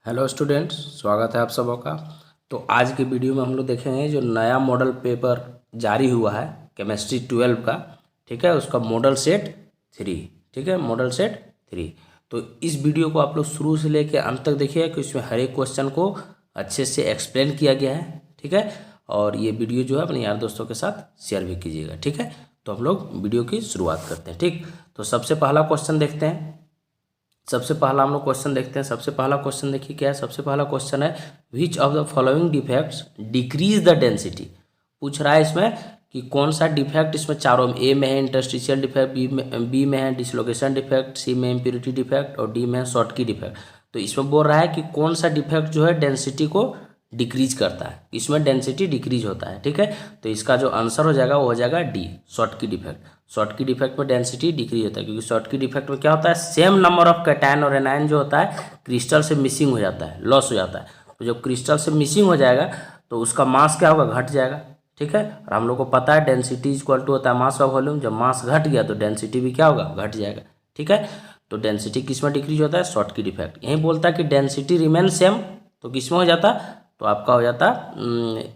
Hello students, स्वागत है आप सबों का। तो आज की वीडियो में हम लोग देखेंगे जो नया मॉडल पेपर जारी हुआ है केमिस्ट्री 12 का। ठीक है, उसका मॉडल सेट 3। ठीक है, मॉडल सेट 3। तो इस वीडियो को आप लोग शुरू से लेकर अंत तक देखिए कि इसमें हर एक क्वेश्चन को अच्छे से एक्सप्लेन किया गया है। ठीक है, और ये वीडियो जो है अपने यार दोस्तों के साथ शेयर भी कीजिएगा। ठीक है, तो हम लोग वीडियो की शुरुआत करते हैं। ठीक, तो सबसे पहला क्वेश्चन देखते हैं। सबसे पहला हम लोग क्वेश्चन देखते हैं। सबसे पहला क्वेश्चन देखिए क्या है। सबसे पहला क्वेश्चन है which of the following defects decrease the density. पूछ रहा है इसमें कि कौन सा डिफेक्ट इसमें चारों में, ए में है इंटरस्टिशियल डिफेक्ट, बी में है डिसलोकेशन डिफेक्ट, सी में इम्प्योरिटी डिफेक्ट और डी में है शॉर्टकी डिफेक्ट। तो इसमें बोल रहा है कि कौन सा डिफेक्ट जो है डेंसिटी को डिक्रीज करता है, इसमें डेंसिटी डिक्रीज होता है। ठीक है, तो इसका जो आंसर हो जाएगा वो हो जाएगा D, Schottky defect. Schottky defect में डेंसिटी डिक्रीज होता है, क्योंकि शॉर्टकी डिफेक्ट में क्या होता है, सेम नंबर ऑफ कैटायन और एनायन जो होता है क्रिस्टल से मिसिंग हो जाता है, लॉस हो जाता है। तो जब क्रिस्टल से मिसिंग हो जाएगा तो उसका मास क्या होगा, घट जाएगा। ठीक है, और हम लोग को पता है डेंसिटी इक्वल टू होता है मास ऑफ वॉल्यूम। जब मास घट गया तो डेंसिटी भी क्या होगा, घट जाएगा। ठीक है, तो डेंसिटी किस में डिक्रीज होता है, शॉर्टकी डिफेक्ट। यही बोलता है कि डेंसिटी रिमेन सेम, तो किस में हो जाता, तो आपका हो जाता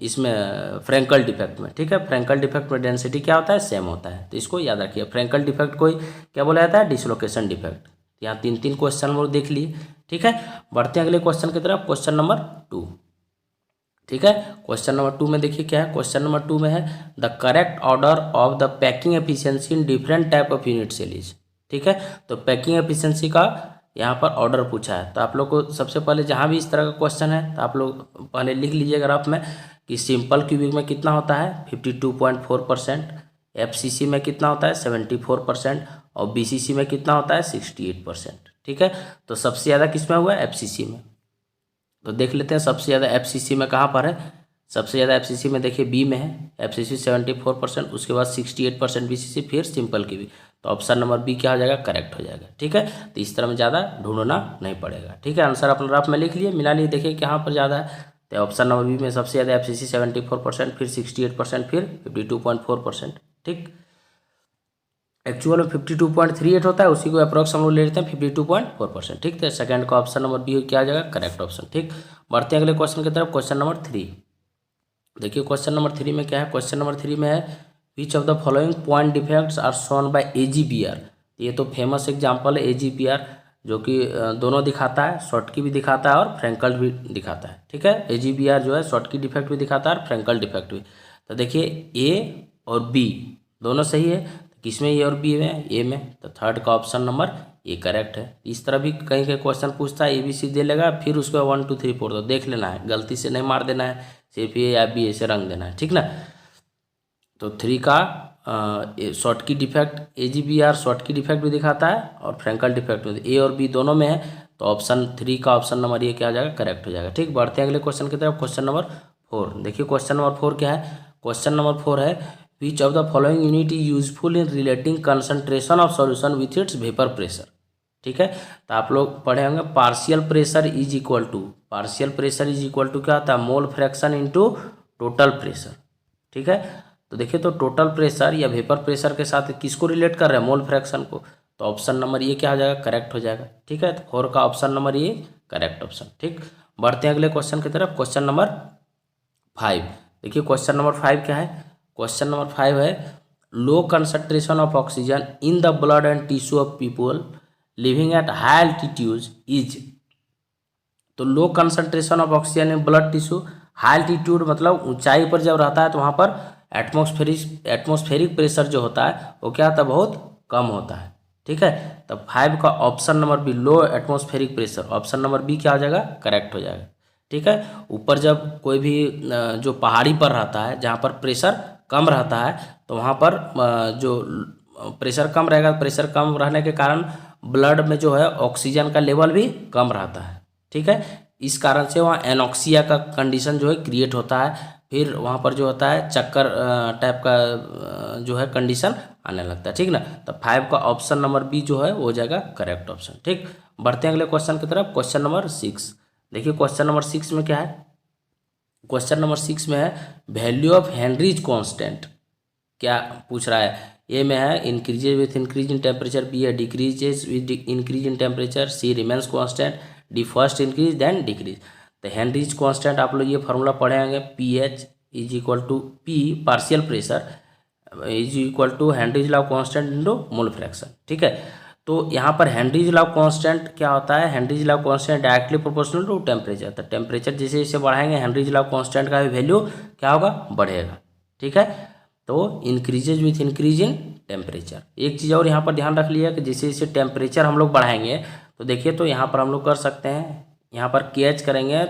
इसमें फ्रैंकल डिफेक्ट में। ठीक है, फ्रैंकल डिफेक्ट में डेंसिटी क्या होता है, सेम होता है। तो इसको याद रखिए। फ्रैंकल डिफेक्ट को क्या बोला जाता है, डिसलोकेशन डिफेक्ट। यहाँ तीन तीन क्वेश्चन हम लोग देख लिए। ठीक है, बढ़ते हैं अगले क्वेश्चन की तरफ। Question number 2। ठीक है, क्वेश्चन नंबर 2 में देखिए क्या है। क्वेश्चन नंबर 2 में है the correct order of the packing efficiency in different type of unit cell is. ठीक है, तो पैकिंग एफिशिएंसी का यहाँ पर ऑर्डर पूछा है। तो आप लोग को सबसे पहले जहाँ भी इस तरह का क्वेश्चन है तो आप लोग पहले लिख लीजिए ग्राफ में कि सिंपल क्यूबिक में कितना होता है 52.4%, एफसीसी में कितना होता है 74% और बीसीसी में कितना होता है 68%। ठीक है, तो सबसे ज़्यादा किस में हुआ है, एफसीसी में। तो देख लेते हैं सबसे ज़्यादा एफसीसी में कहाँ पर है। सबसे ज़्यादा एफसीसी में देखिए बी में है, एफसीसी 74%, उसके बाद 68% बीसीसी, फिर सिंपल की भी। तो ऑप्शन नंबर बी क्या हो जाएगा, करेक्ट हो जाएगा। ठीक है, तो इस तरह में ज़्यादा ढूंढना नहीं पड़ेगा। ठीक है, आंसर अपने रफ में लिख लिए, मिला लिए, देखिए कहाँ पर ज़्यादा है। तो ऑप्शन नंबर बी में सबसे ज़्यादा एफसीसी 74%, फिर 68%, फिर 52.4%। ठीक, एक्चुअल में 52.38 होता है, उसी को अप्रोक्स हम लोग ले लेते हैं 52.4%। ठीक है, सेकंड का ऑप्शन नंबर बी क्या आ जाएगा, करेक्ट ऑप्शन। ठीक, बढ़ते हैं अगले क्वेश्चन की तरफ। क्वेश्चन नंबर 3 देखिए। क्वेश्चन नंबर 3 में क्या है। क्वेश्चन नंबर 3 में है which of the following point defects are shown by AgBr. ये तो फेमस एग्जाम्पल है एजीबीआर, जो कि दोनों दिखाता है, शॉर्टकी भी दिखाता है और फ्रैंकल भी दिखाता है। ठीक है, एजीबीआर जो है शॉर्टकी डिफेक्ट भी दिखाता है और फ्रैंकल डिफेक्ट भी। तो देखिए ए और बी दोनों सही है, किसमें ए और बी में, ए में। तो थर्ड का ऑप्शन नंबर ए करेक्ट है। इस तरह भी कहीं कहीं क्वेश्चन पूछता है, ए बी सी दे लेगा, फिर उसको 1 2 3 4 तो देख लेना है, गलती से नहीं मार देना है, सिर्फ ए या बी ऐसे रंग देना है। ठीक ना, तो 3 का Schottky defect AgBr Schottky defect भी दिखाता है और फ्रैंकल डिफेक्ट भी, ए और बी दोनों में है। तो ऑप्शन 3 का ऑप्शन नंबर ये क्या हो जाएगा, करेक्ट हो जाएगा। ठीक, बढ़ते हैं अगले क्वेश्चन की तरफ। क्वेश्चन नंबर 4 देखिए। क्वेश्चन नंबर 4 क्या है। क्वेश्चन नंबर 4 है which of the following unit is useful in relating concentration of solution with its vapour pressure. ठीक है, तो आप लोग पढ़े होंगे partial pressure is equal to, partial pressure is equal to क्या होता है, mole fraction into total pressure. ठीक है, तो देखिए तो टोटल प्रेशर या वेपर प्रेशर के साथ किसको रिलेट कर रहे हैं, मोल फ्रैक्शन को। तो ऑप्शन नंबर ये क्या हो जाएगा, करेक्ट हो जाएगा। ठीक है, तो 4 का ऑप्शन नंबर ये करेक्ट ऑप्शन। ठीक, बढ़ते हैं अगले क्वेश्चन की तरफ। क्वेश्चन नंबर 5 देखिए। क्वेश्चन नंबर 5 क्या है। क्वेश्चन नंबर 5 है low concentration of oxygen in the blood and tissue of people living at high altitude is. तो low concentration of oxygen in blood tissue, high altitude मतलब ऊंचाई पर जब रहता है तो वहाँ पर एटमॉस्फेरिक प्रेशर जो होता है वो क्या होता है, बहुत कम होता है। ठीक है, तो 5 का option number B low atmospheric pressure, option number B क्या हो जाएगा, करेक्ट हो जाएगा। ठीक है, ऊपर जब कोई भी जो पहाड़ी पर रहता है जहाँ पर प्रेशर कम रहता है तो वहाँ पर जो प्रेशर कम रहेगा, प्रेशर कम रहने के कारण ब्लड में जो है ऑक्सीजन का लेवल भी कम रहता है। ठीक है, इस कारण से वहाँ एनॉक्सिया का कंडीशन जो है क्रिएट होता है, फिर वहाँ पर जो होता है चक्कर टाइप का जो है कंडीशन आने लगता है। ठीक ना, तो 5 का ऑप्शन नंबर बी जो है वो हो जाएगा करेक्ट ऑप्शन। ठीक, बढ़ते हैं अगले क्वेश्चन की तरफ। क्वेश्चन नंबर 6 देखिए। क्वेश्चन नंबर 6 में क्या है। क्वेश्चन नंबर 6 में है वैल्यू ऑफ हेनरीज कांस्टेंट। क्या पूछ रहा है, ए में है increases with increase in temperature, B है decreases with increase in temperature, C remains constant, D first increase then decrease. तो हेनरीज कांस्टेंट आप लोग ये फार्मूला पढ़ेंगे, P H is equal to P partial pressure is equal to Henry's law constant into mole fraction. ठीक है, तो यहाँ पर हेनरीज लॉ कांस्टेंट क्या होता है, Henry's law constant directly proportional to temperature. तो टेम्परेचर जैसे जैसे बढ़ाएंगे हेनरीज लॉ कांस्टेंट का भी वैल्यू क्या होगा, बढ़ेगा। ठीक है, तो increases with increase in temperature. एक चीज़ और यहाँ पर ध्यान रख लिया कि जैसे जैसे टेम्परेचर हम लोग बढ़ाएंगे तो देखिए, तो यहाँ पर हम लोग कर सकते हैं, यहाँ पर के एच करेंगे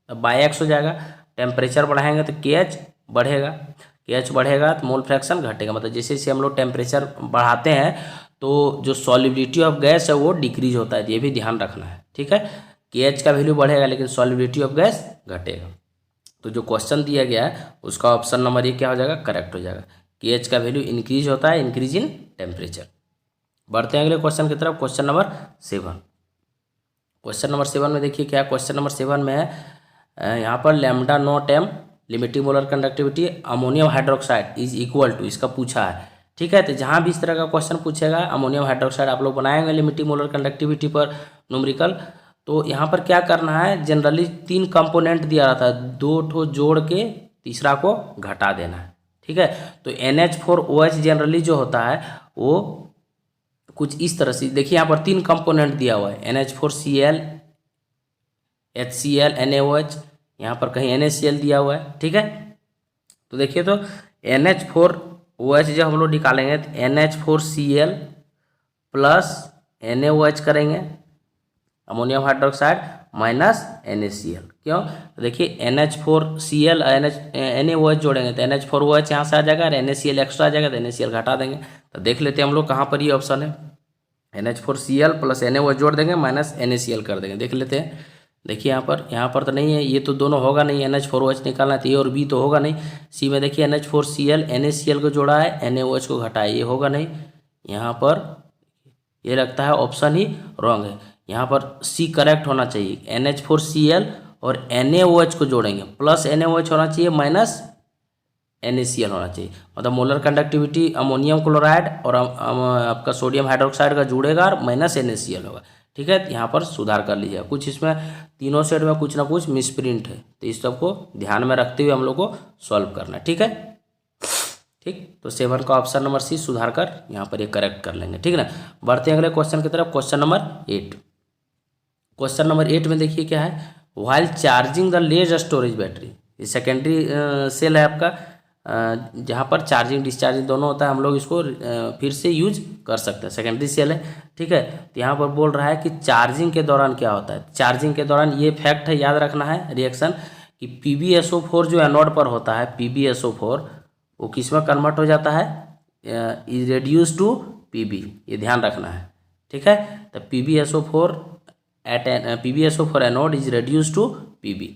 बाई एक्स हो जाएगा, टेम्परेचर बढ़ाएंगे तो के एच बढ़ेगा, के एच बढ़ेगा तो मोल फ्रैक्शन घटेगा। मतलब जैसे जैसे हम लोग टेम्परेचर बढ़ाते हैं तो जो सॉल्युबिलिटी ऑफ गैस है वो डिक्रीज होता है, ये भी ध्यान रखना है। ठीक है, के एच का वैल्यू बढ़ेगा लेकिन सॉल्युबिलिटी ऑफ गैस घटेगा। तो जो क्वेश्चन दिया गया है उसका ऑप्शन नंबर ये क्या हो जाएगा, करेक्ट हो जाएगा। के एच का वैल्यू इंक्रीज होता है, इंक्रीज इन टेम्परेचर। बढ़ते हैं अगले क्वेश्चन की तरफ, क्वेश्चन नंबर 7। क्वेश्चन नंबर 7 में देखिए क्या, क्वेश्चन नंबर 7 में है यहाँ पर lambda naught M limiting molar conductivity ammonium hydroxide is equal to, इसका पूछा है। ठीक है, तो जहाँ भी इस तरह का क्वेश्चन पूछेगा अमोनियम हाइड्रोक्साइड आप लोग बनाएंगे लिमिटिंग मोलर कंडक्टिविटी पर न्यूमेरिकल। तो यहाँ पर क्या करना है, जनरली 3 कंपोनेंट दिया रहता है, 2 ठो जोड़ के तीसरा को घटा देना है। ठीक है, तो NH4OH जनरली जो होता है वो कुछ इस तरह से, देखिए यहाँ पर 3 कंपोनेंट दिया हुआ है, NH4Cl HCl NaOH, यहाँ पर कहीं NaCl दिया हुआ है। ठीक है, तो देखिए तो NH4OH जब हम लोग निकालेंगे तो NH4Cl प्लस NaOH करेंगे अमोनियम हाइड्रोक्साइड माइनस NaCl। क्यों, तो देखिए NH4Cl NaOH जोड़ेंगे तो NH4OH यहाँ से आ जाएगा और NaCl एक्स्ट्रा आ जाएगा तो NaCl घटा देंगे। तो देख लेते हैं हम लोग कहाँ पर ये ऑप्शन है, NH4Cl प्लस NaOH जोड़ देंगे माइनस NaCl कर देंगे। देख लेते हैं, देखिए यहाँ पर तो नहीं है, ये तो दोनों होगा नहीं, NH4OH निकालना है तो ए और बी तो होगा नहीं। सी में देखिए NH4Cl NaCl को जोड़ा है, NaOH को घटा है, ये होगा नहीं। यहाँ पर ये लगता है ऑप्शन ही रॉन्ग है, यहाँ पर सी करेक्ट होना चाहिए। NH4Cl और NaOH को जोड़ेंगे, प्लस NaOH होना चाहिए माइनस NaCl होना चाहिए। मतलब मोलर कंडक्टिविटी अमोनियम क्लोराइड और आपका सोडियम हाइड्रोक्साइड का जुड़ेगा और माइनस NaCl होगा। ठीक है, यहाँ पर सुधार कर लीजिएगा, कुछ इसमें तीनों सेट में कुछ ना कुछ मिसप्रिंट है, तो इस सबको ध्यान में रखते हुए हम लोग को सॉल्व करना है। ठीक है, ठीक, तो 7 का ऑप्शन नंबर सी सुधार कर यहाँ पर ये करेक्ट कर लेंगे। ठीक है ना, बढ़ते हैं अगले क्वेश्चन की तरफ, क्वेश्चन नंबर 8। क्वेश्चन नंबर 8 में देखिए क्या है, while charging the ledge storage battery, ये सेकेंडरी सेल है आपका, जहाँ पर चार्जिंग डिस्चार्जिंग दोनों होता है, हम लोग इसको फिर से यूज कर सकते हैं, सेकेंडरी सेल है। ठीक है, तो यहाँ पर बोल रहा है कि चार्जिंग के दौरान क्या होता है, चार्जिंग के दौरान ये फैक्ट है याद रखना है रिएक्शन कि PbSO4 जो एनोड पर होता है, PbSO4 वो किस में कन्वर्ट हो जाता है, इज रेड्यूस टू Pb, ये ध्यान रखना है। ठीक है, तो PbSO4 anode is reduce to Pb,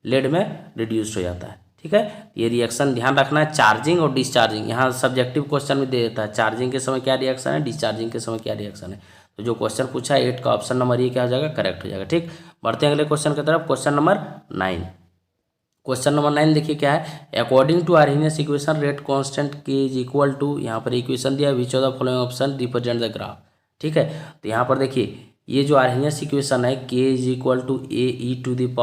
lead में रिड्यूस्ड हो जाता है। ठीक है, ये रिएक्शन ध्यान रखना है। चार्जिंग और डिस्चार्जिंग यहाँ सब्जेक्टिव क्वेश्चन में दे देता है, चार्जिंग के समय क्या रिएक्शन है, डिस्चार्जिंग के समय क्या रिएक्शन है। तो जो क्वेश्चन पूछा है 8 का ऑप्शन नंबर ये क्या हो जाएगा, करेक्ट हो जाएगा। ठीक, बढ़ते हैं अगले क्वेश्चन की तरफ, क्वेश्चन नंबर 9। क्वेश्चन नंबर 9 देखिए क्या है, according to Arrhenius equation rate constant k is equal to, यहाँ पर इक्वेशन दिया, which of the following option represent the graph. ठीक है, तो यहाँ पर देखिए ये जो आर्हेनियस इक्वेशन है, के इज इक्वल टू AE⁻−EA/RT,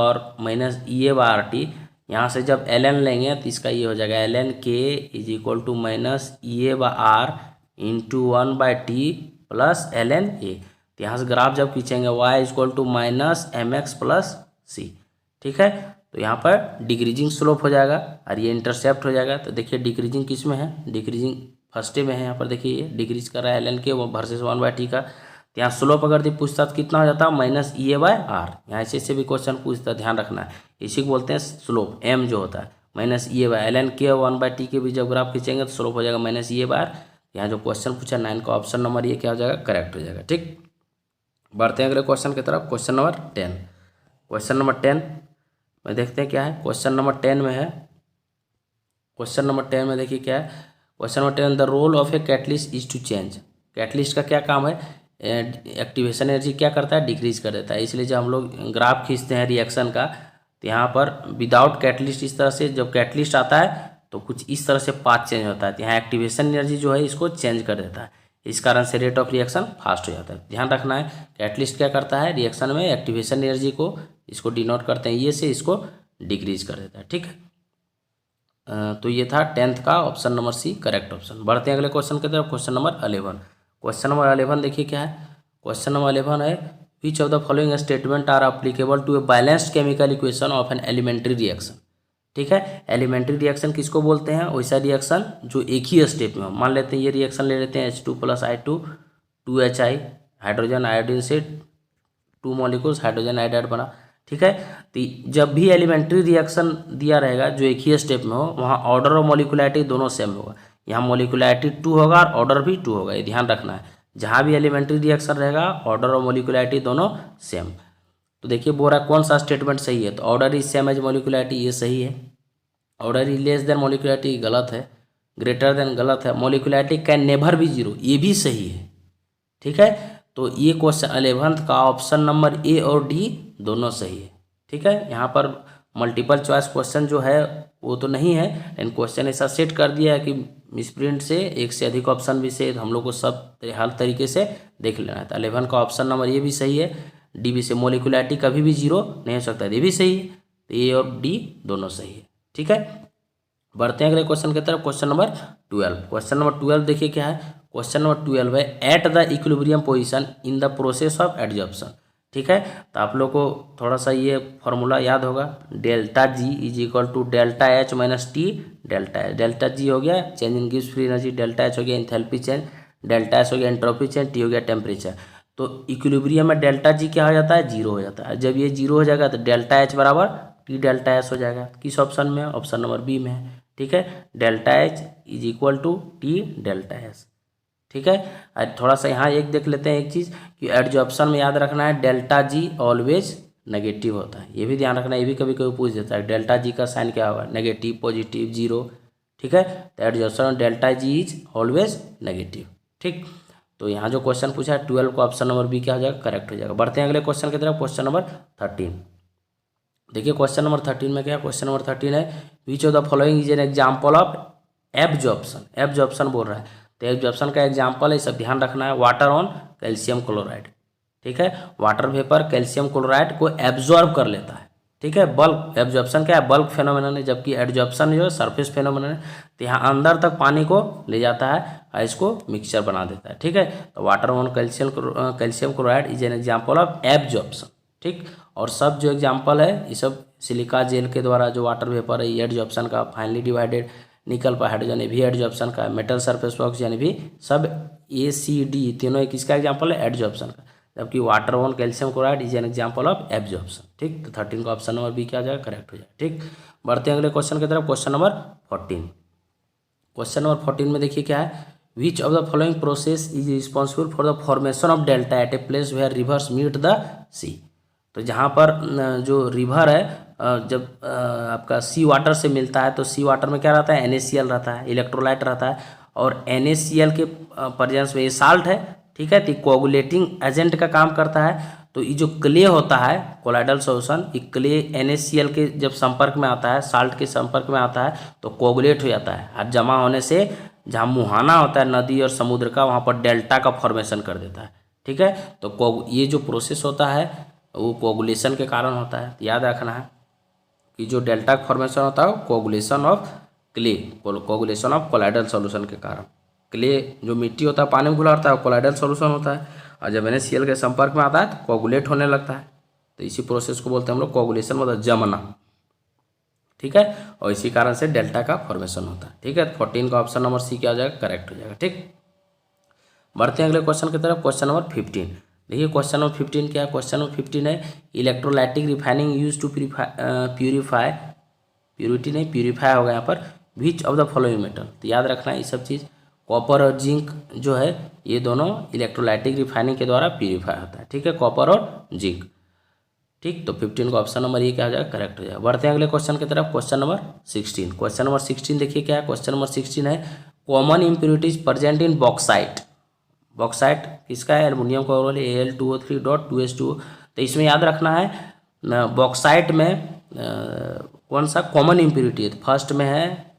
यहाँ से जब ln लेंगे तो इसका ये हो जाएगा ln k is equal to -EA/R into 1/T plus ln A। तो यहाँ से ग्राफ जब खींचेंगे y is equal to -mx+c। ठीक है, तो यहाँ पर डिक्रीजिंग स्लोप हो जाएगा और ये इंटरसेप्ट हो जाएगा। तो देखिए डिक्रीजिंग किस में है, डिक्रीजिंग फर्स्ट में है, यहाँ पर देखिए ये डिक्रीज कर रहा है ln के वर्सेस 1/T का। तो यहाँ स्लोप अगर पूछता तो कितना हो जाता है, -EA/R। यहाँ ऐसे भी क्वेश्चन पूछता, ध्यान रखना है, इसी को बोलते हैं स्लोप, m जो होता है -EA/R। ln के 1/T के भी जब ग्राफ खींचेंगे तो स्लोप हो जाएगा -EA/R। यहाँ जो क्वेश्चन पूछा 9 का ऑप्शन नंबर ये क्या हो जाएगा, करेक्ट हो जाएगा। ठीक, बढ़ते हैं अगले क्वेश्चन की तरफ, क्वेश्चन नंबर 10। क्वेश्चन नंबर 10 में देखते हैं क्या है, क्वेश्चन नंबर 10 में है, क्वेश्चन नंबर 10 में देखिए क्या है, question number 10, the role of a catalyst is to change. Catalyst का क्या काम है, एक्टिवेशन एनर्जी क्या करता है, डिक्रीज कर देता है। इसलिए जब हम लोग ग्राफ खींचते हैं रिएक्शन का तो यहाँ पर विदाउट कैटलिस्ट इस तरह से, जब कैटलिस्ट आता है तो कुछ इस तरह से पाथ चेंज होता है, तो यहाँ एक्टिवेशन एनर्जी जो है इसको चेंज कर देता है। इस कारण से रेट ऑफ रिएक्शन फास्ट हो जाता है। ध्यान रखना है कैटलिस्ट क्या करता है रिएक्शन में एक्टिवेशन एनर्जी को, इसको डिनोट करते हैं ये से, इसको डिक्रीज कर देता है। ठीक है, तो ये था 10th का option number C correct option. बढ़ते हैं अगले क्वेश्चन की तरफ। Question number 11। क्वेश्चन नंबर 11 देखिए क्या है। क्वेश्चन नंबर 11 है which of the following statement are applicable to a balanced chemical equation of an elementary reaction. ठीक है, एलिमेंट्री रिएक्शन किसको बोलते हैं, वैसा रिएक्शन जो एक ही स्टेप में हो। मान लेते हैं ये रिएक्शन ले लेते हैं H2 + I2 2HI, hydrogen iodine से 2 मॉलिक्यूल्स हाइड्रोजन आयोडाइड बना। ठीक है, तो जब भी एलिमेंट्री रिएक्शन दिया रहेगा जो एक ही स्टेप में हो, वहाँ ऑर्डर और मॉलिकुलैरिटी दोनों सेम होगा। यहाँ मॉलिकुलैरिटी 2 होगा और ऑर्डर भी 2 होगा, ये ध्यान रखना है। जहाँ भी एलिमेंट्री रिएक्शन रहेगा ऑर्डर और मॉलिकुलैरिटी दोनों सेम। तो देखिए बोल रहा है कौन सा स्टेटमेंट सही है, तो ऑर्डर इज सेम एज मॉलिकुलैरिटी, ये सही है। ऑर्डर इज लेस देन मॉलिकुलैरिटी गलत है। ग्रेटर देन गलत है। मॉलिकुलैरिटी कैन नेवर बी जीरो, ये भी सही है। ठीक है, तो ये क्वेश्चन 11th का ऑप्शन नंबर ए और डी दोनों सही है। ठीक है, यहाँ पर मल्टीपल चॉइस क्वेश्चन जो है वो तो नहीं है, लेकिन क्वेश्चन ऐसा सेट कर दिया है कि मिसप्रिंट से एक से अधिक ऑप्शन भी से हम लोग को सब हर तरीके से देख लेना है। तो 11 का ऑप्शन नंबर ये भी सही है, डी भी से मॉलिकुलैरिटी कभी भी जीरो नहीं हो सकता, ये भी सही है। तो ए और डी दोनों सही है। ठीक है, बढ़ते हैं अगले क्वेश्चन की तरफ। Question number 12। क्वेश्चन नंबर 12 देखिए क्या है। क्वेश्चन नंबर 12 है at the equilibrium position in the process of adsorption. ठीक है, तो आप लोग को थोड़ा सा ये फॉर्मूला याद होगा, delta G is equal to delta H minus T delta H. Delta G हो गया चेंज इन गिव्स फ्री एनर्जी, डेल्टा एच हो गया एंथैल्पी चेंज, डेल्टा एस हो गया एंट्रोपी चेंज, टी हो गया टेम्परेचर। तो इक्विलिब्रियम में डेल्टा जी क्या हो जाता है, जीरो हो जाता है। जब ये जीरो हो जाएगा तो डेल्टा एच बराबर टी डेल्टा एस हो जाएगा। किस ऑप्शन में है, ऑप्शन नंबर बी में है। ठीक है, delta H is equal to T delta S. ठीक है, और थोड़ा सा यहाँ एक देख लेते हैं एक चीज़ कि एडजॉर्प्शन में याद रखना है डेल्टा जी ऑलवेज नेगेटिव होता है, ये भी ध्यान रखना है। ये भी कभी कभी पूछ देता है डेल्टा जी का साइन क्या होगा, नेगेटिव, पॉजिटिव, जीरो। ठीक है, तो एडजॉर्प्शन में delta G is always negative. ठीक, तो यहाँ जो क्वेश्चन पूछा है 12 का ऑप्शन नंबर बी क्या हो जाएगा, करेक्ट हो जाएगा। बढ़ते हैं अगले क्वेश्चन की तरफ। क्वेश्चन नंबर 13 देखिए। क्वेश्चन नंबर 13 में क्या, क्वेश्चन नंबर 13 है which of the following is an example of absorption. Absorption बोल रहा है, तो एब्जॉर्प्शन का एग्जाम्पल है, सब ध्यान रखना है, वाटर ऑन कैल्शियम क्लोराइड। ठीक है, वाटर वेपर कैल्शियम क्लोराइड को एब्जॉर्ब कर लेता है। ठीक है, बल्क एब्जॉर्प्शन क्या है, बल्क फेनोमेनन है, जबकि एडजॉर्प्शन जो है सरफेस फेनोमेनन है। तो यहाँ अंदर तक पानी को ले जाता है और इसको मिक्सचर बना देता है। ठीक है, तो water on calcium chloride is an example of absorption. ठीक, और सब जो एग्जाम्पल है ये सब सिलिका जेल के द्वारा जो वाटर वेपर है ये एडजॉर्प्शन का, फाइनली डिवाइडेड निकल पर हाइड्रोजन ये भी एडजॉर्प्शन का, मेटल सरफेस ऑक्सीजन भी सब ACD तीनों किसका एग्जाम्पल है, एडजॉर्प्शन का। जबकि water on calcium chloride is an example of absorption. ठीक, तो 13 का ऑप्शन नंबर बी क्या आ जाएगा, करेक्ट हो जाएगा। ठीक, बढ़ते हैं अगले क्वेश्चन की तरफ। Question number 14। क्वेश्चन नंबर 14 में देखिए क्या है, which of the following process is responsible for the formation of delta at a place where rivers meet the sea. तो जहाँ पर जो रिवर है जब आपका सी वाटर से मिलता है तो सी वाटर में क्या रहता है, NaCl रहता है, इलेक्ट्रोलाइट रहता है, और NaCl के प्रेजेंस में ये साल्ट है। ठीक है, तो कोगुलेटिंग एजेंट का काम करता है। तो ये जो क्ले होता है कोलाइडल सॉल्यूशन, ये क्ले NaCl के जब संपर्क में आता है, साल्ट के संपर्क में आता है तो कोगुलेट हो जाता है, और जमा होने से जहाँ मुहाना होता है नदी और समुद्र का, वहाँ पर डेल्टा का फॉर्मेशन कर देता है। ठीक है, तो ये जो प्रोसेस होता है वो कोगुलेशन के कारण होता है। तो याद रखना है कि जो डेल्टा का फॉर्मेशन होता है वो coagulation of clay, coagulation of colloidal solution के कारण। क्ले जो मिट्टी होता है पानी में घुला होता है वो कोलाइडल सॉल्यूशन होता है, और जब NaCl के संपर्क में आता है तो कोगुलेट होने लगता है। तो इसी प्रोसेस को बोलते हैं हम लोग कोगुलेशन, मतलब जमना। ठीक है, और इसी कारण से डेल्टा का फॉर्मेशन होता है। ठीक है, 14 का ऑप्शन नंबर सी क्या हो जाएगा, करेक्ट हो जाएगा। ठीक, बढ़ते हैं अगले क्वेश्चन की तरफ। क्वेश्चन नंबर 15 देखिए। क्वेश्चन नंबर 15 क्या है, क्वेश्चन नंबर 15 है electrolytic refining use to purify होगा यहाँ पर which of the following metal. तो याद रखना है ये सब चीज़, कॉपर और जिंक जो है ये दोनों इलेक्ट्रोलाइटिक रिफाइनिंग के द्वारा प्यूरिफाई होता है। ठीक है, कॉपर और जिंक। ठीक, तो 15 का ऑप्शन नंबर ये क्या हो जाएगा, करेक्ट हो जाएगा। बढ़ते हैं अगले क्वेश्चन की तरफ। Question number 16। क्वेश्चन नंबर 16 देखिए क्या है, क्वेश्चन नंबर 16 है common impurities present in bauxite. Bauxite किसका है, एल्युमिनियम का रोल है Al2O3.2H2O। तो इसमें याद रखना है बॉक्साइट में कौन सा कॉमन इम्प्योरिटी है। फर्स्ट में है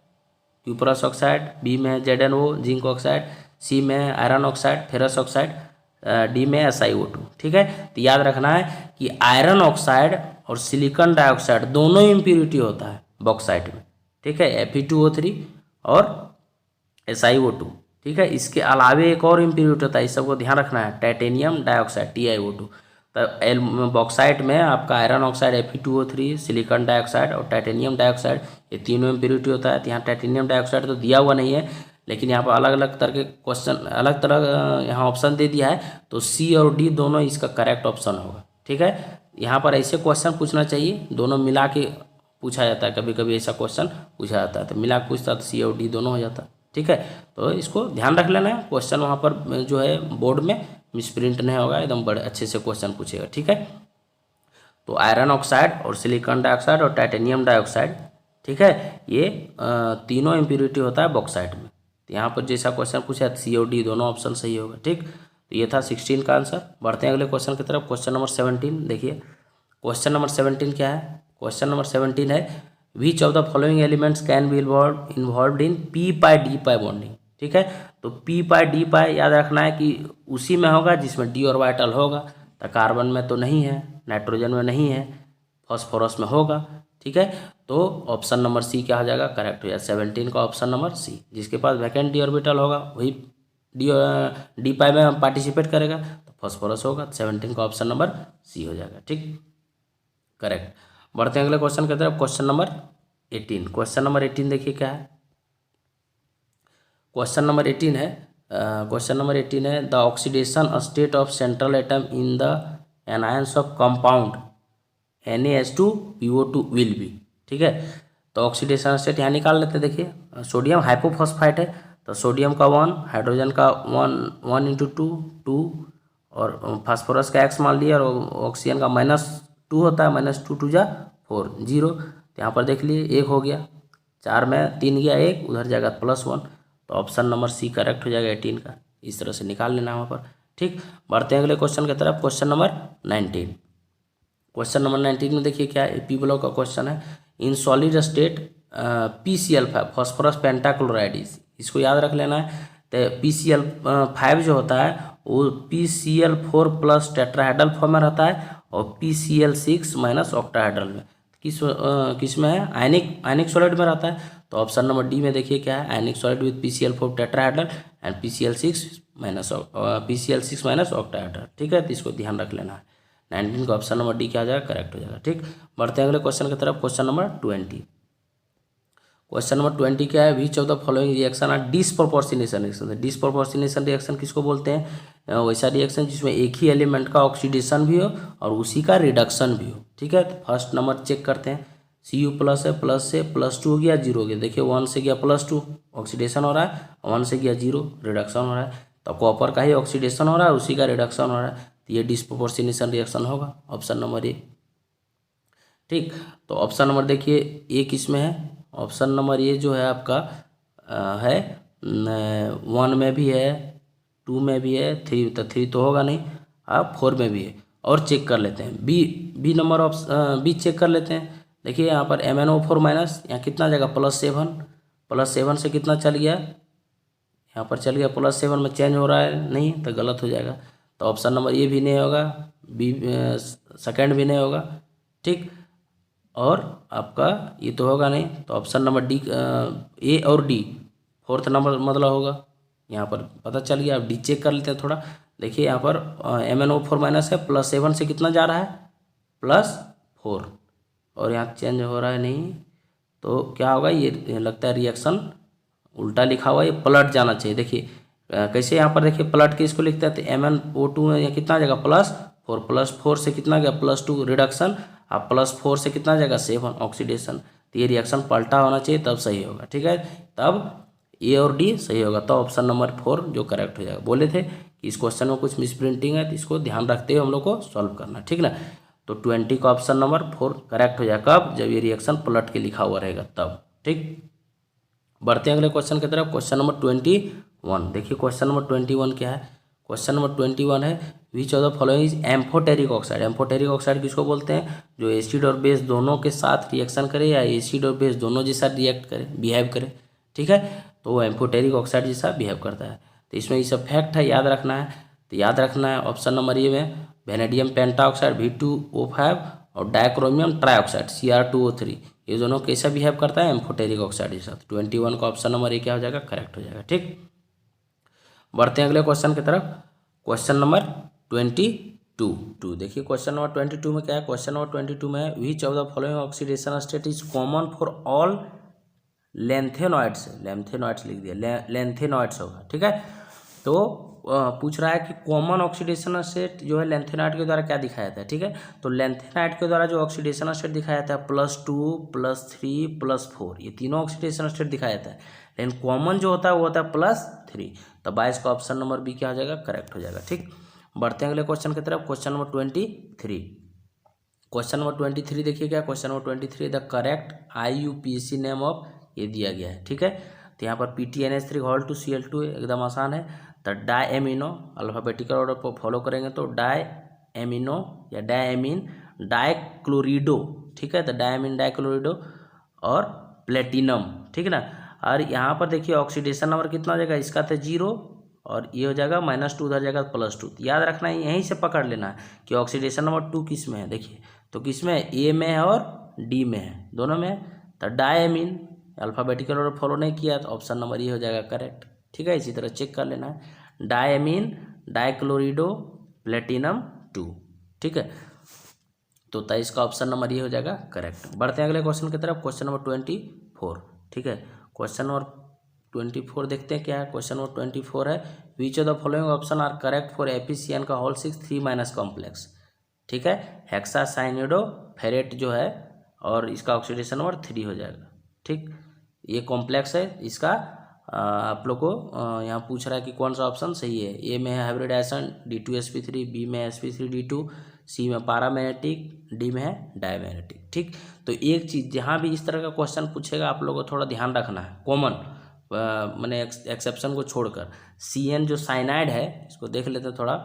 क्यूपरस ऑक्साइड, बी में है ZnO जिंक ऑक्साइड, सी में iron oxide, ferrous oxide, D में SiO2। ठीक है, तो याद रखना है कि आयरन ऑक्साइड और सिलिकॉन डाइऑक्साइड दोनों इम्प्योरिटी होता है बॉक्साइट में। ठीक है, Fe2O3 और SiO2। ठीक है, इसके अलावे एक और इम्प्योरिटी होता है, इस सबको ध्यान रखना है, टाइटेनियम डाइऑक्साइड TiO2। तो बॉक्साइट में आपका iron oxide Fe2O3, silicon dioxide और टाइटेनियम डाइऑक्साइड, ये तीनों इम्प्योरिटी होता है। तो यहाँ टाइटेनियम डाइऑक्साइड तो दिया हुआ नहीं है, लेकिन यहाँ पर अलग अलग तरह के क्वेश्चन, अलग तरह यहाँ ऑप्शन दे दिया है, तो सी और डी दोनों इसका करेक्ट ऑप्शन होगा। ठीक है, यहाँ पर ऐसे क्वेश्चन पूछना चाहिए, दोनों मिला के पूछा जाता है, कभी कभी ऐसा क्वेश्चन पूछा जाता है, तो मिला के पूछता तो सी और डी दोनों हो जाता। ठीक है, तो इसको ध्यान रख लेना है, क्वेश्चन वहाँ पर जो है बोर्ड में मिसप्रिंट नहीं होगा, एकदम बड़े अच्छे से क्वेश्चन पूछेगा। ठीक है, तो आयरन ऑक्साइड और सिलिकॉन डाइऑक्साइड और टाइटेनियम डाइऑक्साइड, ठीक है, ये तीनों इम्प्योरिटी होता है बॉक्साइट में। तो यहाँ पर जैसा क्वेश्चन पूछा सी और डी दोनों ऑप्शन सही होगा। ठीक, तो ये था 16 का आंसर। बढ़ते हैं अगले क्वेश्चन की तरफ। क्वेश्चन नंबर 17 देखिए, क्वेश्चन नंबर 17 क्या है? क्वेश्चन नंबर 17 है which of the following elements can be involve in P pi D pi bonding. ठीक है, तो पी पाई डी पाई याद रखना है कि उसी में होगा जिसमें डी ऑर्बिटल होगा, तो कार्बन में तो नहीं है, नाइट्रोजन में नहीं है, फॉस्फोरस में होगा। ठीक है, तो ऑप्शन नंबर सी क्या हो जाएगा? करेक्ट हो जाएगा 17 का ऑप्शन नंबर सी। जिसके पास वैकेंट डी ऑर्बिटल होगा वही डी पाई में पार्टिसिपेट करेगा, तो फॉस्फोरस होगा। 17 का ऑप्शन नंबर सी हो जाएगा। ठीक, करेक्ट। बढ़ते हैं अगले क्वेश्चन की तरफ। Question number 18। क्वेश्चन नंबर 18 देखिए क्या है। क्वेश्चन नंबर 18 है the oxidation state of central atom in the anions of compound NaH2PO2 will be. ठीक है, तो ऑक्सीडेशन स्टेट यहाँ निकाल लेते हैं। देखिए सोडियम हाइपोफॉस्फाइट है, तो सोडियम का 1, हाइड्रोजन का 1 × 2 और फास्फोरस का X मान लिया, और ऑक्सीजन का -2 होता है, -2 2 जा 4 0। तो यहाँ पर देख लिए 1 हो गया, 4 में 3 गया 1, उधर जाएगा +1, तो ऑप्शन नंबर सी करेक्ट हो जाएगा 18 का। इस तरह से निकाल लेना वहाँ पर। ठीक, बढ़ते हैं अगले क्वेश्चन की तरफ। Question number 19। क्वेश्चन नंबर 19 में देखिए क्या है, पी ब्लॉक का क्वेश्चन है। In solid state PCl5 phosphorus pentachloride, इसको याद रख लेना है। तो PCl5 जो होता है वो PCl4 प्लस टेट्राहेड्रल फॉर्म में रहता है, और PCl6 माइनस ऑक्टाहेड्रल में। किस में है? आयनिक सॉलिड में रहता है। तो ऑप्शन नंबर डी में देखिए क्या है, आयनिक solid with PCl4 tetrahedral and PCl6 minus octahedral. ठीक है, तो इसको ध्यान रख लेना है। 19 का ऑप्शन नंबर डी क्या आ जाएगा? करेक्ट हो जाएगा। ठीक, बढ़ते हैं अगले क्वेश्चन की तरफ। Question number 20। क्वेश्चन नंबर 20 क्या है? Which of the following reaction are disproportionation reaction. Disproportionation reaction किसको बोलते हैं? वैसा रिएक्शन जिसमें एक ही एलिमेंट का ऑक्सीडेशन भी हो और उसी का रिडक्शन भी हो। ठीक है, तो फर्स्ट नंबर चेक करते हैं। Cu प्लस है, प्लस से +2 हो गया, 0 हो गया। देखिए 1 से गया +2 ऑक्सीडेशन हो रहा है, 1 से गया 0 रिडक्शन हो रहा है। तो कॉपर का ही ऑक्सीडेशन हो रहा है, उसी का रिडक्शन हो रहा है, तो ये डिस्प्रोपोर्शनेशन रिएक्शन होगा, ऑप्शन नंबर ए। ठीक, तो ऑप्शन नंबर देखिए ए किस में है? ऑप्शन नंबर ए जो है आपका है 1 में भी है, 2 में भी है, 3 तो होगा नहीं, आप 4 में भी है। और चेक कर लेते हैं B number option B check कर लेते हैं। देखिए यहाँ पर MnO4 माइनस, यहाँ कितना जाएगा? +7 से कितना चल गया? यहाँ पर चल गया +7 में चेंज हो रहा है नहीं, तो गलत हो जाएगा। तो ऑप्शन नंबर ए भी नहीं होगा, बी सेकेंड भी नहीं होगा। ठीक, और आपका ये तो होगा नहीं, तो ऑप्शन नंबर डी ए और डी फोर्थ नंबर मतलब होगा। यहाँ पर पता चल गया। अब डी चेक कर लेते हैं थोड़ा। देखिए यहाँ पर MnO4 माइनस है, +7 से कितना जा रहा है? +4, और यहाँ चेंज हो रहा है नहीं, तो क्या होगा? ये लगता है रिएक्शन उल्टा लिखा हुआ है, ये पलट जाना चाहिए। देखिए कैसे यहाँ पर देखिए पलट के इसको लिखते हैं, तो MnO2 में यहाँ कितना जाएगा? +4 से कितना गया? +2 रिडक्शन, अब +4 से कितना जाएगा? 7 ऑक्सीडेशन। तो ये रिएक्शन पलटा होना चाहिए, तब सही होगा। ठीक है, तब ए और डी सही होगा, तो ऑप्शन नंबर 4 जो करेक्ट हो जाएगा। बोले थे कि इस क्वेश्चन में कुछ मिसप्रिंटिंग है, तो इसको ध्यान रखते हुए हम लोग को सॉल्व करना, ठीक ना। तो 20 का ऑप्शन नंबर 4 करेक्ट हो जाएगा। कब? जब ये रिएक्शन पलट के लिखा हुआ रहेगा तब। ठीक, बढ़ते हैं अगले क्वेश्चन की तरफ। Question number 21। देखिए क्वेश्चन नंबर 21 क्या है? क्वेश्चन नंबर 21 है which of the following is amphoteric oxide. Amphoteric oxide किसको बोलते हैं? जो एसिड और बेस दोनों के साथ रिएक्शन करे, या एसिड और बेस दोनों जैसा रिएक्ट करे, बिहेव करे। ठीक है, तो वो एम्फोटेरिक ऑक्साइड जैसा बिहेव करता है। तो इसमें ये सब फैक्ट है, याद रखना है। तो याद रखना है ऑप्शन नंबर ए में वेनेडियम पेंटाऑक्साइड V2O5 और डाइक्रोमियम ट्राइऑक्साइड Cr2O3, ये दोनों कैसा बिहेव करता है एम्फोटेरिक ऑक्साइड के साथ। 21 का ऑप्शन नंबर ए क्या हो जाएगा, करेक्ट हो जाएगा। ठीक, बढ़ते हैं अगले क्वेश्चन की तरफ। Question number 22। देखिए क्वेश्चन नंबर 22 में क्या है। क्वेश्चन नंबर 22 में which of the following oxidation state is common for all lanthanoids, lanthanoids लिख दिया, लेंथेनॉइड्स होगा। ठीक है, तो पूछ रहा है कि कॉमन ऑक्सीडेशन स्टेट जो है लेंथेनॉइड के द्वारा क्या दिखाया जाता है। ठीक है, तो लेंथेनॉइड के द्वारा जो ऑक्सीडेशन स्टेट दिखाया जाता है +2 +3 +4, ये तीनों ऑक्सीडेशन स्टेट दिखाया जाता है। लेकिन कॉमन जो होता है वो होता है +3। तो 22 का ऑप्शन नंबर बी क्या हो जाएगा, करेक्ट हो जाएगा। ठीक, बढ़ते हैं अगले क्वेश्चन की तरफ। Question number 23। क्वेश्चन नंबर 23 देखिए क्या। Question number 23 the correct IUPAC name of, ये दिया गया है। ठीक है, तो यहाँ पर PTNH3 एकदम आसान है। तो डायएमिनो, अल्फ़ाबेटिकल ऑर्डर पर फॉलो करेंगे तो डायएमिनो या डायएमीन डाइक्लोरिडो। ठीक है, तो डायएमीन डाइक्लोरिडो और प्लेटिनम। ठीक है ना। और यहाँ पर देखिए ऑक्सीडेशन नंबर कितना हो जाएगा, इसका तो 0 और ये हो जाएगा -2, उधर जाएगा +2। याद रखना है, यहीं से पकड़ लेना है कि ऑक्सीडेशन नंबर 2 किस में है। देखिए तो किस में है, ए में है और डी में है, दोनों में है। तो डायएमीन, अल्फ़ाबेटिकल ऑर्डर फॉलो नहीं किया तो ऑप्शन नंबर ये हो जाएगा करेक्ट। ठीक है, इसी तरह चेक कर लेना है, डायएमीन डाइक्लोरिडो प्लेटिनम 2। ठीक है, तो 23 का ऑप्शन नंबर ये हो जाएगा करेक्ट। बढ़ते हैं अगले क्वेश्चन की तरफ। Question number 24। ठीक है, क्वेश्चन नंबर 24 देखते हैं क्या है। क्वेश्चन नंबर 24 है which of the following option are correct for FeCN का होल 6 3- कॉम्प्लेक्स। ठीक है, हेक्सासाइनिडो फेरेट जो है और इसका ऑक्सीडेशन नंबर 3 हो जाएगा। ठीक, ये कॉम्प्लेक्स है, इसका आप लोग को यहाँ पूछ रहा है कि कौन सा ऑप्शन सही है। ए में है हाइब्रिडाइजेशन D2sp3, बी में sp3d2, सी में पारामैग्नेटिक, डी में है डायमैग्नेटिक। ठीक, तो एक चीज़ जहाँ भी इस तरह का क्वेश्चन पूछेगा आप लोगों को थोड़ा ध्यान रखना है, कॉमन मैंने एक्सेप्शन को छोड़कर। CN जो साइनाइड है, इसको देख लेते हैं थोड़ा।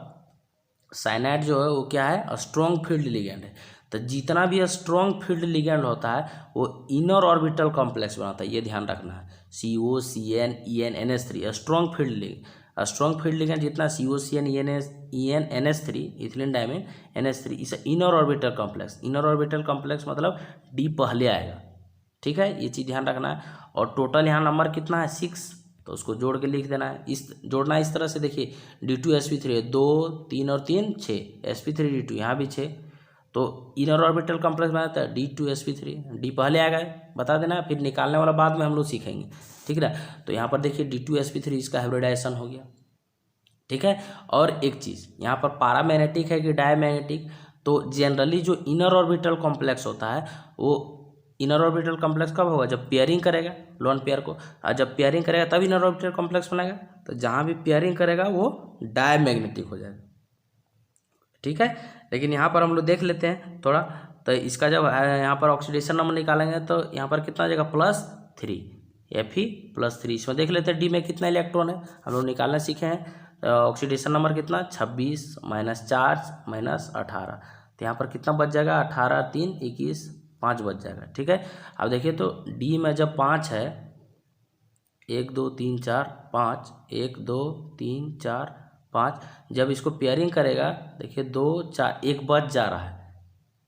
साइनाइड जो है वो क्या है, स्ट्रॉन्ग फील्ड लिगेंड है। तो जितना भी स्ट्रॉन्ग फील्ड लिगेंड होता है वो इनर ऑर्बिटल कॉम्प्लेक्स बनाता है, ये ध्यान रखना है। CO CN EN NH3 strong field ligand, strong field ligand जितना CO CN EN NH3 ethylene diamine NH3, इसे inner orbital complex, inner orbital complex मतलब D पहले आएगा। ठीक है, ये चीज़ ध्यान रखना है। और टोटल यहाँ नंबर कितना है 6, तो उसको जोड़ के लिख देना है। इस जोड़ना इस तरह से, देखिए D2sp3 2 3 और 3 6, sp3d2 यहाँ भी 6, तो इनर ऑर्बिटल कॉम्प्लेक्स बनाता है D2sp3, डी पहले आएगा बता देना, फिर निकालने वाला बाद में हम लोग सीखेंगे। ठीक है ना, तो यहाँ पर देखिए D2sp3 इसका हाइब्रिडाइजेशन हो गया। ठीक है, और एक चीज़ यहाँ पर पारामैग्नेटिक है कि डायमैग्नेटिक, तो जनरली जो इनर ऑर्बिटल कॉम्प्लेक्स होता है वो इनर ऑर्बिटल कॉम्प्लेक्स कब होगा, जब पेयरिंग करेगा लोन पेयर को, और जब पेयरिंग करेगा तब इनर ऑर्बिटल कॉम्प्लेक्स बनाएगा। तो जहाँ भी पेयरिंग करेगा वो डायमैग्नेटिक हो जाएगा। ठीक है, लेकिन यहाँ पर हम लोग देख लेते हैं थोड़ा। तो इसका जब यहाँ पर ऑक्सीडेशन नंबर निकालेंगे तो यहाँ पर कितना आ जाएगा +3, Fe+3। इसमें देख लेते हैं डी में कितना इलेक्ट्रॉन है, हम लोग निकालना सीखे हैं। ऑक्सीडेशन नंबर कितना 26 -4 -18, तो यहाँ पर कितना बच जाएगा 18 3 21 5 बच जाएगा। ठीक है, अब देखिए तो डी में जब 5 है, 1 2 3 4 5, 1 2 3 4 5, जब इसको पेयरिंग करेगा देखिए 2 4 1 बच जा रहा है।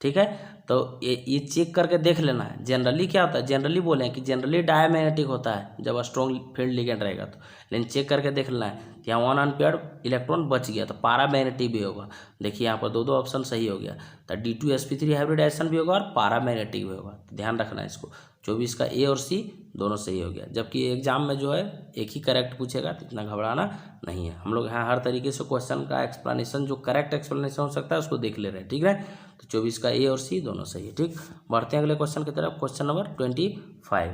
ठीक है, तो ये चेक करके देख लेना है। जनरली क्या होता है, जनरली बोले हैं कि जनरली डायमैग्नेटिक होता है जब स्ट्रॉन्ग फील्ड लिगेंड रहेगा तो, लेकिन चेक करके देख लेना है कि यहाँ 1 अनपेयर्ड इलेक्ट्रॉन बच गया तो पारामैग्नेटिक भी होगा। देखिए यहाँ पर दो ऑप्शन सही हो गया, तो D2sp3 हाइब्रिडाइजेशन भी होगा और पारामैग्नेटिक भी होगा। तो ध्यान रखना है इसको, 24 का ए और सी दोनों सही हो गया। जबकि एग्जाम में जो है एक ही करेक्ट पूछेगा, तो इतना घबराना नहीं है। हम लोग यहाँ हर तरीके से क्वेश्चन का एक्सप्लेनेशन, जो करेक्ट एक्सप्लेनेशन हो सकता है उसको देख ले रहे हैं। ठीक है, तो 24 का ए और सी दोनों सही है। ठीक, बढ़ते हैं अगले क्वेश्चन की तरफ। Question number 25।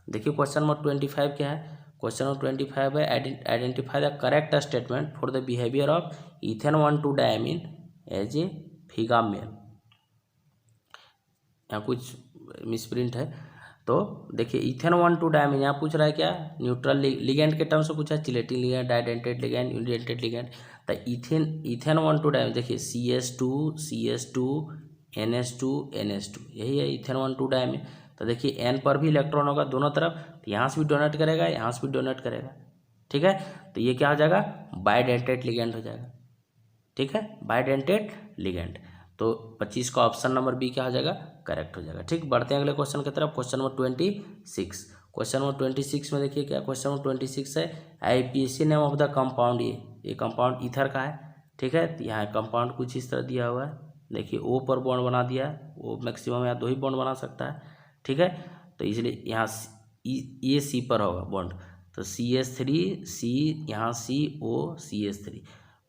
देखिए क्वेश्चन नंबर 25 क्या है। क्वेश्चन नंबर 25 है identify the correct statement for the behaviour of ethane one two diamine as a फिगामेल। यहाँ कुछ मिसप्रिंट है, तो देखिए इथेन 1,2-डायमीन यहाँ पूछ रहा है क्या, न्यूट्रल लिगेंड के टर्म से पूछा है, chelating ligand, डाइडेंटेड ligand, unidentate ligand. तो इथेन 1,2-डायमीन देखिए CS2 NH2 NH2, यही है इथेन 1,2-डायमीन। तो देखिए N पर भी इलेक्ट्रॉन होगा दोनों तरफ, तो यहाँ से भी डोनेट करेगा, यहाँ से भी डोनेट करेगा। ठीक है। तो ये क्या हो जाएगा, बाइडेंटेट लिगेंड हो जाएगा, ठीक है, बाइडेंटेट लिगेंड। तो 25 का ऑप्शन नंबर बी क्या हो जाएगा, करेक्ट हो जाएगा। ठीक, बढ़ते हैं अगले क्वेश्चन की तरफ। Question number 26। क्वेश्चन नंबर 26 में देखिए क्या क्वेश्चन नंबर 26 है, IUPAC name of the compound, ये कंपाउंड ईथर का है, ठीक है। यहाँ कंपाउंड कुछ इस तरह दिया हुआ है, देखिए ओ पर बॉन्ड बना दिया है, वो मैक्सिमम यहाँ 2 ही बॉन्ड बना सकता है, ठीक है। तो इसलिए यहाँ ये सी पर होगा बॉन्ड, तो CH3 C, यहाँ COCH3।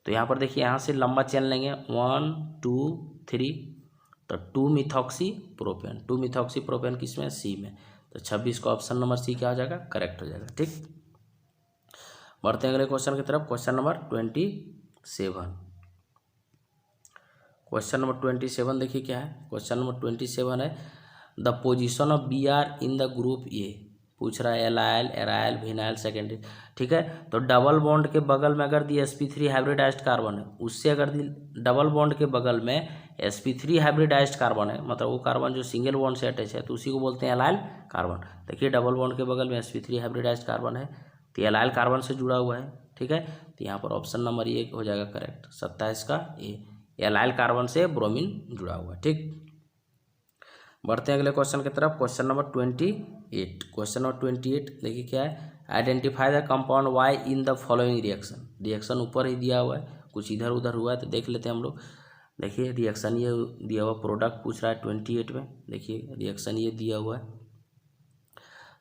तो यहाँ पर देखिए यहाँ से लंबा चेन लेंगे 1 2 3, तो 2 मिथॉक्सी प्रोपेन, 2 मिथॉक्सी प्रोपेन किसमें, सी में। तो 26 का ऑप्शन नंबर सी क्या हो जाएगा, करेक्ट हो जाएगा। ठीक, बढ़ते हैं अगले क्वेश्चन की तरफ। Question number 27। क्वेश्चन नंबर 27 देखिए क्या है, क्वेश्चन नंबर 27 है the position of Br in the group A, पूछ रहा है एलाइल, एराइल, विनाइल, सेकेंडरी, ठीक है। तो डबल बॉन्ड के बगल में अगर दी sp3 हाइब्रिडाइज्ड कार्बन है, उससे अगर दी डबल बॉन्ड के बगल में sp3 हाइब्रिडाइज्ड कार्बन है, मतलब वो कार्बन जो सिंगल बॉन्ड से अटैच है, तो उसी को बोलते हैं एलाइल कार्बन। देखिए डबल बॉन्ड के बगल में sp3 हाइब्रिडाइज्ड कार्बन है, तो एलाइल कार्बन से जुड़ा हुआ है, ठीक है। तो यहाँ पर ऑप्शन नंबर ए हो जाएगा करेक्ट, 27 का ए, एलाइल कार्बन से ब्रोमीन जुड़ा हुआ है। ठीक, बढ़ते हैं अगले क्वेश्चन की तरफ। Question number 28। क्वेश्चन नंबर 28 देखिए क्या है, identify the compound Y in the following reaction. Reaction ऊपर ही दिया हुआ है, कुछ इधर उधर हुआ है तो देख लेते हैं हम लोग। देखिए रिएक्शन ये दिया हुआ, प्रोडक्ट पूछ रहा है 28 में, देखिए रिएक्शन ये दिया हुआ है,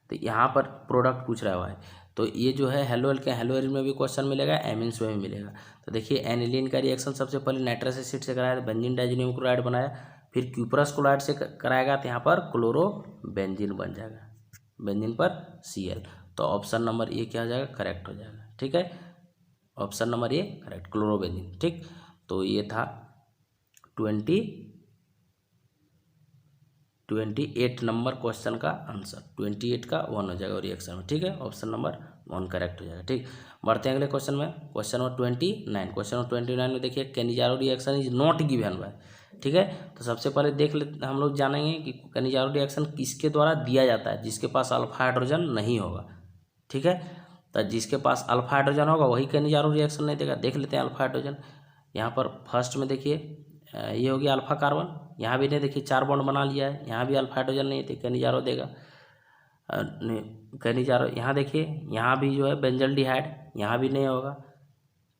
तो यहाँ पर प्रोडक्ट पूछ रहा है। तो ये जो है हेलोल के, हेलोल में भी क्वेश्चन मिलेगा, एमिन्स में भी मिलेगा। तो देखिए एनिलीन का रिएक्शन सबसे पहले नाइट्रस एसिड से कराया, बेंजीन डाइजीनियम क्लोराइड बनाया, फिर क्यूप्रस क्लोराइड से कराएगा, तो यहाँ पर क्लोरो बेंजीन बन जाएगा, बेंजीन पर Cl। तो ऑप्शन नंबर ए क्या हो जाएगा, करेक्ट हो जाएगा। ठीक है, option number A correct, chloro benzene. ठीक, तो ये था 28 नंबर क्वेश्चन का आंसर, 28 का 1 हो जाएगा रिएक्शन में। ठीक है, ऑप्शन नंबर 1 करेक्ट हो जाएगा। ठीक, बढ़ते हैं अगले क्वेश्चन में। Question number 29। क्वेश्चन नंबर 29 में देखिए Cannizzaro reaction is not given by, ठीक है। तो सबसे पहले देख ले, हम लोग जानेंगे कि कैनिजारो रिएक्शन किसके द्वारा दिया जाता है, जिसके पास अल्फा हाइड्रोजन नहीं होगा, ठीक है। तो जिसके पास अल्फा हाइड्रोजन होगा वही कैनिजारो रिएक्शन नहीं देगा। देख लेते हैं अल्फा हाइड्रोजन, यहाँ पर फर्स्ट में देखिए ये हो गया अल्फा कार्बन, यहाँ भी नहीं, देखिए 4 बॉन्ड बना लिया है, यहाँ भी अल्फा हाइड्रोजन नहीं है, कैनिजारो देगा। कैनिजारो यहाँ देखिए, यहाँ भी जो है बेंजल्डिहाइड, यहाँ भी नहीं होगा,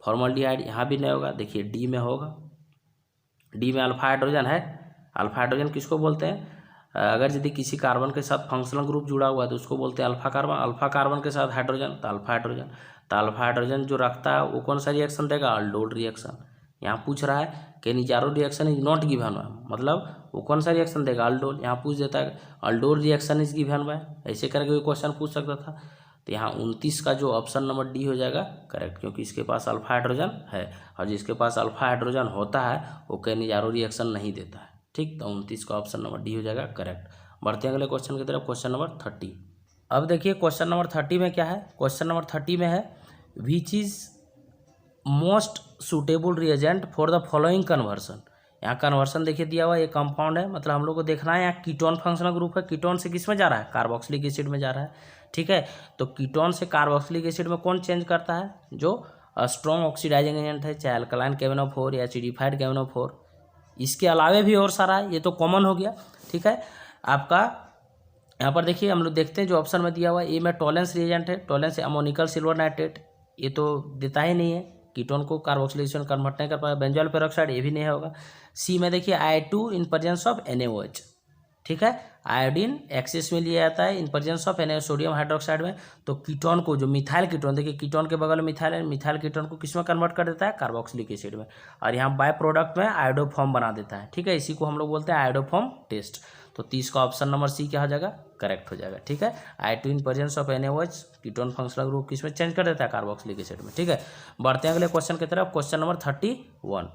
फॉर्मल्डिहाइड यहाँ भी नहीं होगा, देखिए डी में होगा, डी में अल्फा हाइड्रोजन है। अल्फा हाइड्रोजन किसको बोलते हैं, अगर यदि किसी कार्बन के साथ फंक्शनल ग्रुप जुड़ा हुआ है तो उसको बोलते हैं अल्फा कार्बन। अल्फा कार्बन के साथ हाइड्रोजन तो अल्फा हाइड्रोजन। तो अल्फा हाइड्रोजन जो रखता है वो कौन सा रिएक्शन देगा, अल्डोल रिएक्शन। यहाँ पूछ रहा है Cannizzaro reaction is not given by, मतलब वो कौन सा रिएक्शन देगा, अल्डोल। यहाँ पूछ देता है aldol reaction is given by, ऐसे करके कोई क्वेश्चन पूछ सकता था। तो यहाँ 29 का जो ऑप्शन नंबर डी हो जाएगा करेक्ट, क्योंकि इसके पास अल्फा हाइड्रोजन है, और जिसके पास अल्फा हाइड्रोजन होता है वो कैनिजारो रिएक्शन नहीं देता है। ठीक, तो 29 का ऑप्शन नंबर डी हो जाएगा करेक्ट। बढ़ते हैं अगले क्वेश्चन की तरफ। Question number 30। अब देखिए क्वेश्चन नंबर 30 में क्या है, क्वेश्चन नंबर 30 में है which is most suitable reagent for the following conversion. यहाँ कन्वर्सन देखिए दिया हुआ, ये कंपाउंड है, मतलब हम लोग को देखना है यहाँ कीटोन फंक्शनल ग्रुप है, कीटोन से किस में जा रहा है, कार्बोक्सिलिक एसिड में जा रहा है। ठीक है, तो कीटोन से कार्बोक्सिलिक एसिड में कौन चेंज करता है, जो स्ट्रॉन्ग ऑक्सीडाइजिंग एजेंट है, चाहे अल्कलाइन KNO4 या एसिडिफाइड KNO4। इसके अलावे भी और सारा है, ये तो कॉमन हो गया। ठीक है, आपका यहाँ पर देखिए हम लोग देखते हैं जो ऑप्शन में दिया हुआ है, ए में टॉलेंस रिएजेंट है, टॉलेंस अमोनिकल सिल्वर नाइट्रेट, ये तो देता ही नहीं है, कीटोन को कार्बोक्सिलेशन कन्वर्ट नहीं कर पाएगा। बेंजोइल पेरोक्साइड ये भी नहीं होगा। सी में देखिए I2 in presence of NaOH, ठीक है, आयोडीन एक्सेस में लिया जाता है in presence of Na sodium hydroxide में। तो कीटोन को, जो मिथाइल कीटोन, देखिए कीटोन के बगल में मिथाइल है, मिथाइल कीटोन को किस में कन्वर्ट कर देता है, कार्बोक्सिलिक एसिड में, और यहाँ बाय प्रोडक्ट में आयोडोफॉर्म बना देता है। ठीक है, इसी को हम लोग बोलते हैं आयोडोफॉर्म टेस्ट। तो 30 का ऑप्शन नंबर सी क्या हो जाएगा, करेक्ट हो जाएगा। ठीक है, I2 in presence of NaOH ketone functional group किस में चेंज कर देता है, कार्बोक्सिलिक एसिड में। ठीक है, बढ़ते हैं अगले क्वेश्चन की तरफ। Question number 31।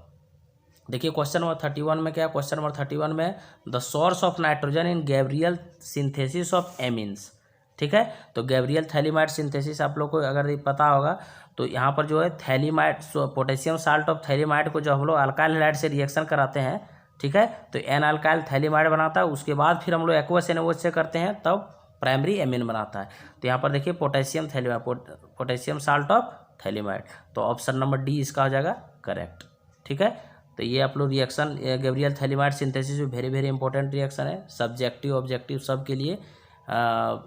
देखिए क्वेश्चन नंबर 31 में क्या है, क्वेश्चन नंबर 31 में the source of nitrogen in Gabriel synthesis of एमिन्स। ठीक है, तो गैब्रियल थैलीमाइड सिंथेसिस आप लोग को अगर पता होगा तो यहाँ पर जो है phthalimide, potassium salt of phthalimide को जो हम लोग अल्काइल हैलाइड से रिएक्शन कराते हैं, ठीक है, तो एन अल्काइल थैलीमाइड बनाता है, उसके बाद फिर हम लोग एक्वस NaOH से करते हैं, तब प्राइमरी एमीन बनाता है। तो यहाँ पर देखिए potassium phthalimide, potassium salt of phthalimide, तो ऑप्शन नंबर डी इसका हो जाएगा करेक्ट। ठीक है, तो ये आप लोग reaction Gabriel phthalimide synthesis very very important reaction है, सब्जेक्टिव ऑब्जेक्टिव सब के लिए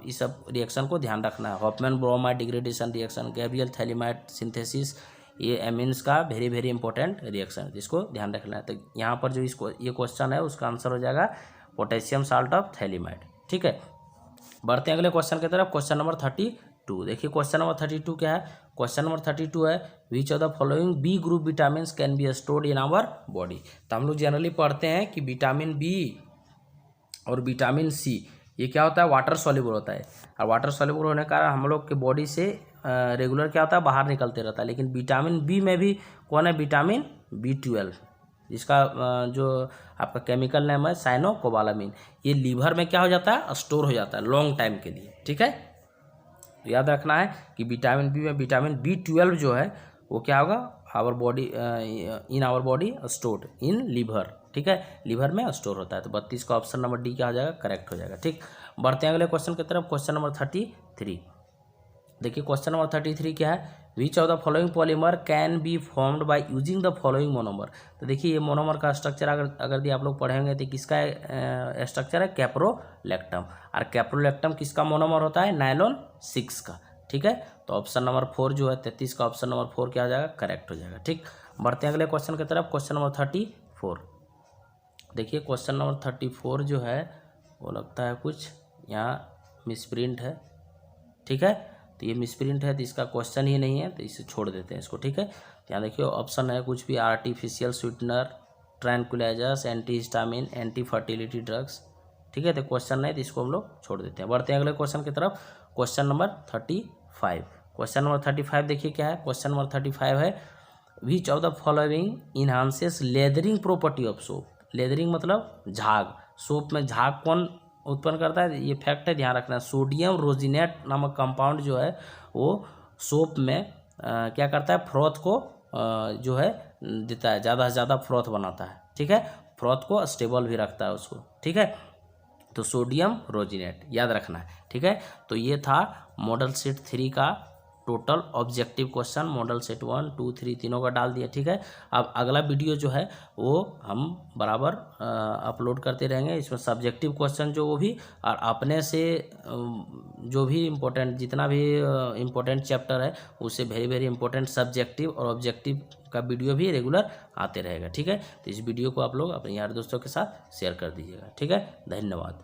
इस सब रिएक्शन को ध्यान रखना है। Hoffmann bromide degradation reaction, Gabriel phthalimide synthesis, ये एमीन्स का वेरी वेरी इंपॉर्टेंट रिएक्शन है जिसको ध्यान रखना है। तो यहाँ पर जो इसको ये क्वेश्चन है उसका आंसर हो जाएगा पोटेशियम साल्ट ऑफ थैलेमाइड। ठीक है, बढ़ते हैं अगले क्वेश्चन की तरफ। क्वेश्चन नंबर 32, देखिए क्वेश्चन नंबर 32 क्या है। क्वेश्चन नंबर 32 है which of the following B group vitamin can be stored in our body. तो हम लोग जनरली पढ़ते हैं कि विटामिन बी और विटामिन सी ये क्या होता है, वाटर सॉल्युबल होता है, और वाटर सॉल्युबल होने के कारण हम लोग के बॉडी से रेगुलर क्या होता है, बाहर निकलते रहता है। लेकिन विटामिन बी में भी कौन है, विटामिन B12, जिसका जो आपका केमिकल नेम है साइनोकोबालामिन, ये लीवर में क्या हो जाता है, स्टोर हो जाता है लॉन्ग टाइम के लिए। ठीक है, तो याद रखना है कि विटामिन बी में विटामिन B12 जो है वो क्या होगा, our body in our body stored in liver. ठीक है, लीवर में स्टोर होता है। तो 32 का ऑप्शन नंबर डी क्या हो जाएगा, करेक्ट हो जाएगा। ठीक, बढ़ते हैं अगले क्वेश्चन की तरफ। क्वेश्चन नंबर 33, देखिए क्वेश्चन नंबर 33 क्या है, which of the following polymer can be formed by using the following monomer. तो देखिए ये मोनोमर का स्ट्रक्चर अगर भी आप लोग पढ़ेंगे तो किसका स्ट्रक्चर है, कैप्रोलैक्टम, और कैप्रोलैक्टम किसका मोनोमर होता है, नायलॉन 6 का। ठीक है, तो ऑप्शन नंबर 4 जो है 33 का ऑप्शन नंबर 4 क्या हो जाएगा, करेक्ट हो जाएगा। ठीक, बढ़ते हैं अगले क्वेश्चन की तरफ। क्वेश्चन नंबर 34, देखिए क्वेश्चन नंबर 34 जो है वो लगता है कुछ यहाँ मिसप्रिंट है। ठीक है, तो ये मिसप्रिंट है तो इसका क्वेश्चन ही नहीं है, तो इसे छोड़ देते हैं इसको। ठीक है, यहाँ देखिए ऑप्शन है कुछ भी, artificial sweetener, tranquillisers, anti histamine, anti fertility drugs. ठीक है, तो क्वेश्चन नहीं तो इसको हम लोग छोड़ देते हैं। बढ़ते हैं अगले क्वेश्चन की तरफ। क्वेश्चन नंबर 35, क्वेश्चन नंबर 35 देखिए क्या है। क्वेश्चन नंबर 35 है which of the following enhances lathering property of soap. Lathering मतलब झाग, सोप में झाग कौन उत्पन्न करता है, ये फैक्ट है, ध्यान रखना है। सोडियम रोजिनेट नामक कंपाउंड जो है वो सोप में क्या करता है, फ्रॉथ को जो है देता है, ज़्यादा से ज़्यादा फ्रॉथ बनाता है। ठीक है, फ्रॉथ को स्टेबल भी रखता है उसको। ठीक है, तो सोडियम रोजिनेट याद रखना है। ठीक है, तो ये था मॉडल सेट 3 का total objective question. Model set 1, 2, 3 तीनों का डाल दिया। ठीक है, अब अगला वीडियो जो है वो हम बराबर अपलोड करते रहेंगे। इसमें सब्जेक्टिव क्वेश्चन जो वो भी, और अपने से जो भी इम्पोर्टेंट जितना भी इम्पोर्टेंट चैप्टर है उससे वेरी वेरी इंपॉर्टेंट सब्जेक्टिव और ऑब्जेक्टिव का वीडियो भी रेगुलर आते रहेगा। ठीक है, तो इस वीडियो को आप लोग अपने यार दोस्तों के साथ शेयर कर दीजिएगा। ठीक है, धन्यवाद।